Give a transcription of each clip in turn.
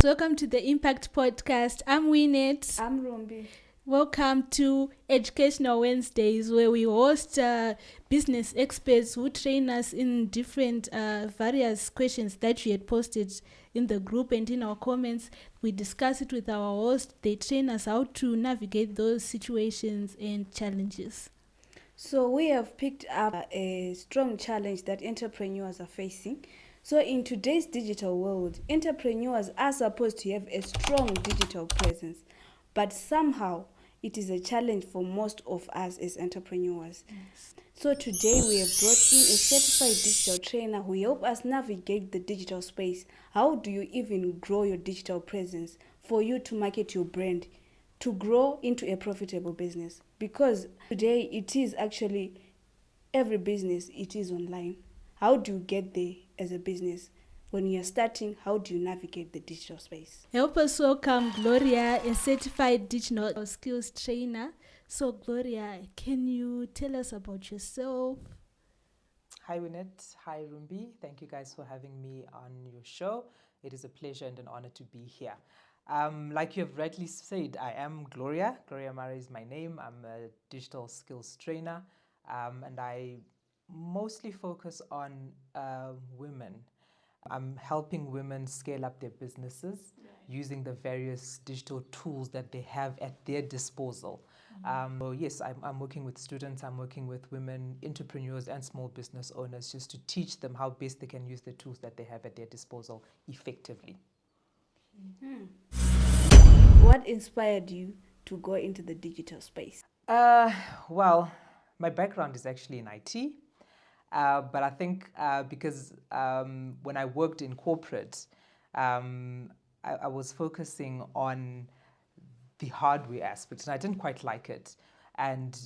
Welcome to the Impact Podcast. I'm Winnet. I'm Rumbi. Welcome to Educational Wednesdays, where we host business experts who train us in different various questions that you had posted in the group and in our comments. We discuss it with our host. They train us how to navigate those situations and challenges. So we have picked up a strong challenge that entrepreneurs are facing. So in today's digital world, entrepreneurs are supposed to have a strong digital presence, but somehow it is a challenge for most of us as entrepreneurs. Yes. So today we have brought in a certified digital trainer who help us navigate the digital space. How do you even grow your digital presence for you to market your brand, to grow into a profitable business? Because today it is actually every business, it is online. How do you get there as a business? When you're starting, how do you navigate the digital space? Help us welcome Gloria, a certified digital skills trainer. So Gloria, can you tell us about yourself? Hi Winnet, hi Rumbi. Thank you guys for having me on your show. It is a pleasure and an honor to be here. Like you have rightly said, I am Gloria. Gloria Mare is my name. I'm a digital skills trainer, and I mostly focus on women. I'm helping women scale up their businesses using the various digital tools that they have at their disposal. So yes, I'm working with students, I'm working with women, entrepreneurs and small business owners just to teach them how best they can use the tools that they have at their disposal effectively. What inspired you to go into the digital space? Well, my background is actually in IT. But I think because when I worked in corporate, I was focusing on the hardware aspect, and I didn't quite like it. And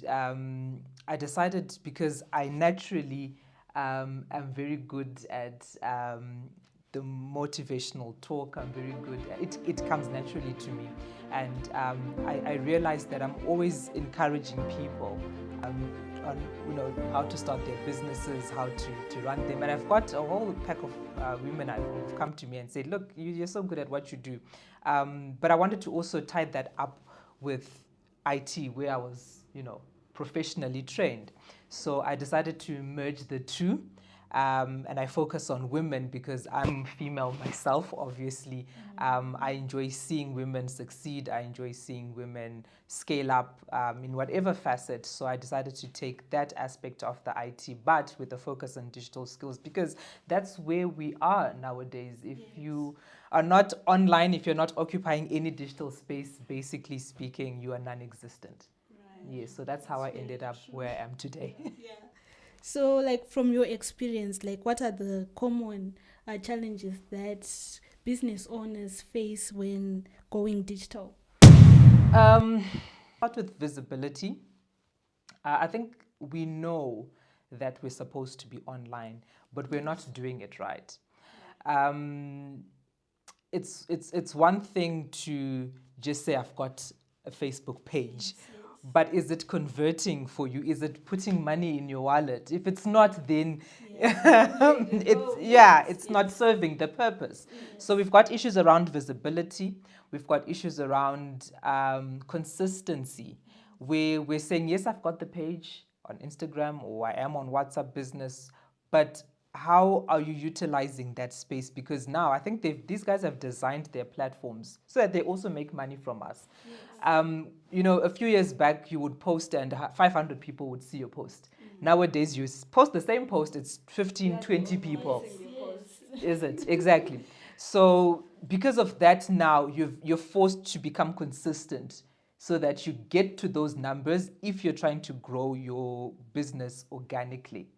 I decided, because I naturally am very good at the motivational talk, I'm very good at it. It comes naturally to me, and I realized that I'm always encouraging people on how to start their businesses, how to run them. And I've got a whole pack of women who've come to me and said, look, you're so good at what you do. But I wanted to also tie that up with IT, where I was, professionally trained. So I decided to merge the two. And I focus on women because I'm female myself, obviously. I enjoy seeing women succeed. I enjoy seeing women scale up in whatever facet. So I decided to take that aspect of the IT, but with a focus on digital skills, because that's where we are nowadays. If you are not online, if you're not occupying any digital space, basically speaking, you are non-existent. Right. Yes, so that's how I ended up where I am today. Yeah. So, like, from your experience, like, what are the common challenges that business owners face when going digital? Start with visibility. I think we know that we're supposed to be online, but we're not doing it right. It's one thing to just say I've got a Facebook page. But is it converting for you? Is it putting money in your wallet? If it's not, then it's not serving the purpose. So we've got issues around visibility. We've got issues around consistency, where we're saying, yes, I've got the page on Instagram, or I am on WhatsApp Business, but how are you utilizing that space? Because now I think these guys have designed their platforms so that they also make money from us. Yes. A few years back, you would post and 500 people would see your post. Nowadays, you post the same post, it's 15, 20 people. Yes. Is it? Exactly. So because of that, now you're forced to become consistent so that you get to those numbers if you're trying to grow your business organically.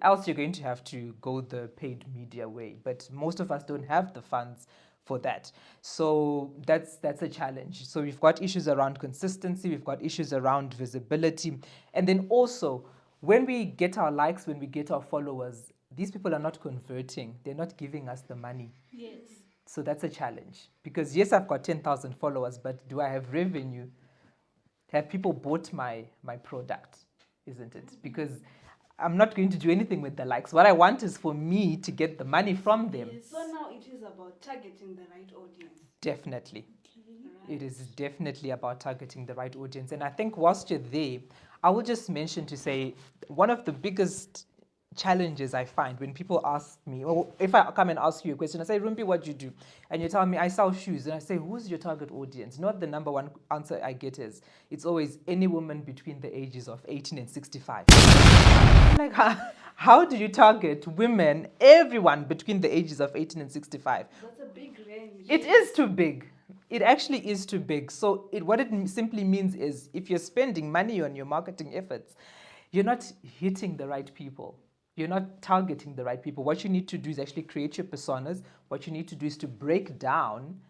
Else you're going to have to go the paid media way. But most of us don't have the funds for that. So that's a challenge. So we've got issues around consistency, we've got issues around visibility. And then also, when we get our likes, when we get our followers, these people are not converting. They're not giving us the money. Yes. So that's a challenge. Because yes, I've got 10,000 followers, but do I have revenue? Have people bought my product? Isn't it? Because I'm not going to do anything with the likes. What I want is for me to get the money from them. Yes. So now it is about targeting the right audience. Definitely. Okay. It is definitely about targeting the right audience. And I think whilst you're there, I will just mention to say one of the biggest challenges I find when people ask me, or if I come and ask you a question, I say, Rumpi, what do you do? And you tell me, I sell shoes. And I say, who's your target audience? Not the number one answer I get is, it's always any woman between the ages of 18 and 65. Like, how do you target women, everyone between the ages of 18 and 65? That's a big range. It is too big. It actually is too big. So what it simply means is if you're spending money on your marketing efforts, you're not hitting the right people. You're not targeting the right people. What you need to do is actually create your personas. What you need to do is to break down,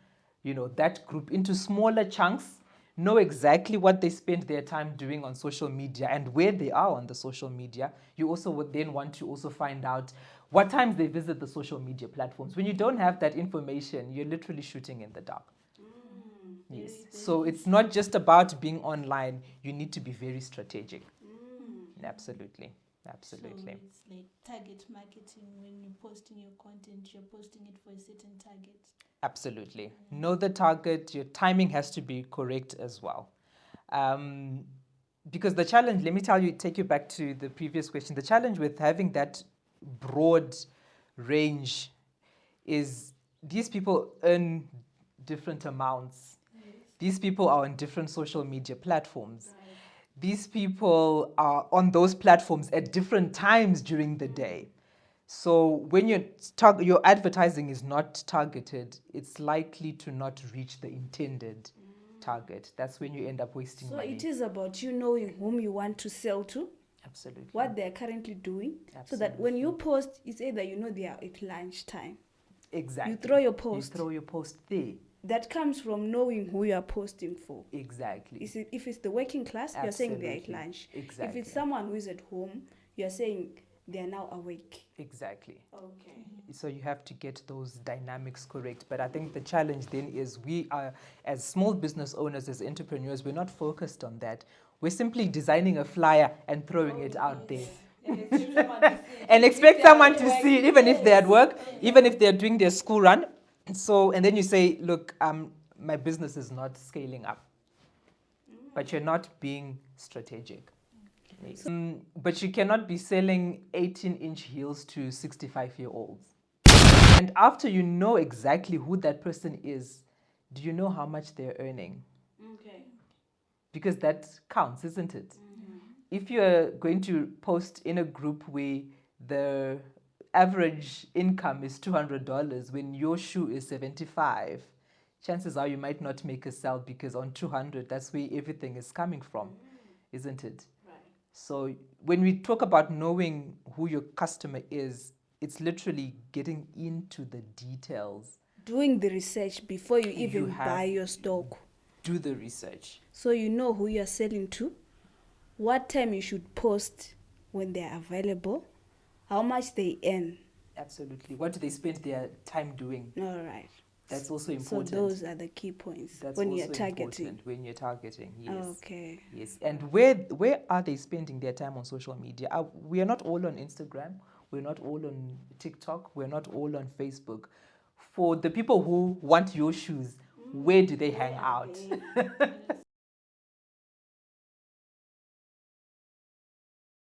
that group into smaller chunks, know exactly what they spend their time doing on social media and where they are on the social media. You also would then want to also find out what times they visit the social media platforms. When you don't have that information, you're literally shooting in the dark. Yes. So it's not just about being online. You need to be very strategic. Absolutely. Absolutely. So it's like target marketing. When you're posting your content, you're posting it for a certain target. Absolutely. Know the target. Your timing has to be correct as well. Because the challenge, let me take you back to the previous question. The challenge with having that broad range is these people earn different amounts. Yes. These people are on different social media platforms. Right. These people are on those platforms at different times during the day. So when your advertising is not targeted, it's likely to not reach the intended target. That's when you end up wasting So money. it is about you knowing whom you want to sell to, Absolutely. what they're currently doing, so that Absolutely. when you post, it's either they are at lunchtime. Exactly. You throw your post. You throw your post there. That comes from knowing who you are posting for. Exactly. If it's the working class, you're saying they're at Absolutely. lunch. Exactly. If it's someone who is at home, you're saying they're now awake. Exactly. Okay. So you have to get those dynamics correct. But I think the challenge then is we are, as small business owners, as entrepreneurs, we're not focused on that. We're simply designing a flyer and throwing it out there. And expect someone to see it, even if they're at work, even if they're doing their school run. So, and then you say, look, my business is not scaling up. But you're not being strategic. But you cannot be selling 18-inch heels to 65-year-olds. And after you know exactly who that person is, do you know how much they're earning? Okay. Because that counts, isn't it? If you're going to post in a group where the average income is $200 when your shoe is 75, chances are you might not make a sale because on 200, that's where everything is coming from, isn't it? Right. So when we talk about knowing who your customer is, it's literally getting into the details. Doing the research before you You even have- buy your stock. Do the research. So you know who you're selling to, what time you should post when they're available, how much they earn. Absolutely. What do they spend their time doing? All right. That's also important. So those are the key points That's when also you're targeting. important when you're targeting. Yes. Okay. Yes. And where are they spending their time on social media? We are not all on Instagram. We're not all on TikTok. We're not all on Facebook. For the people who want your shoes, where do they hang out?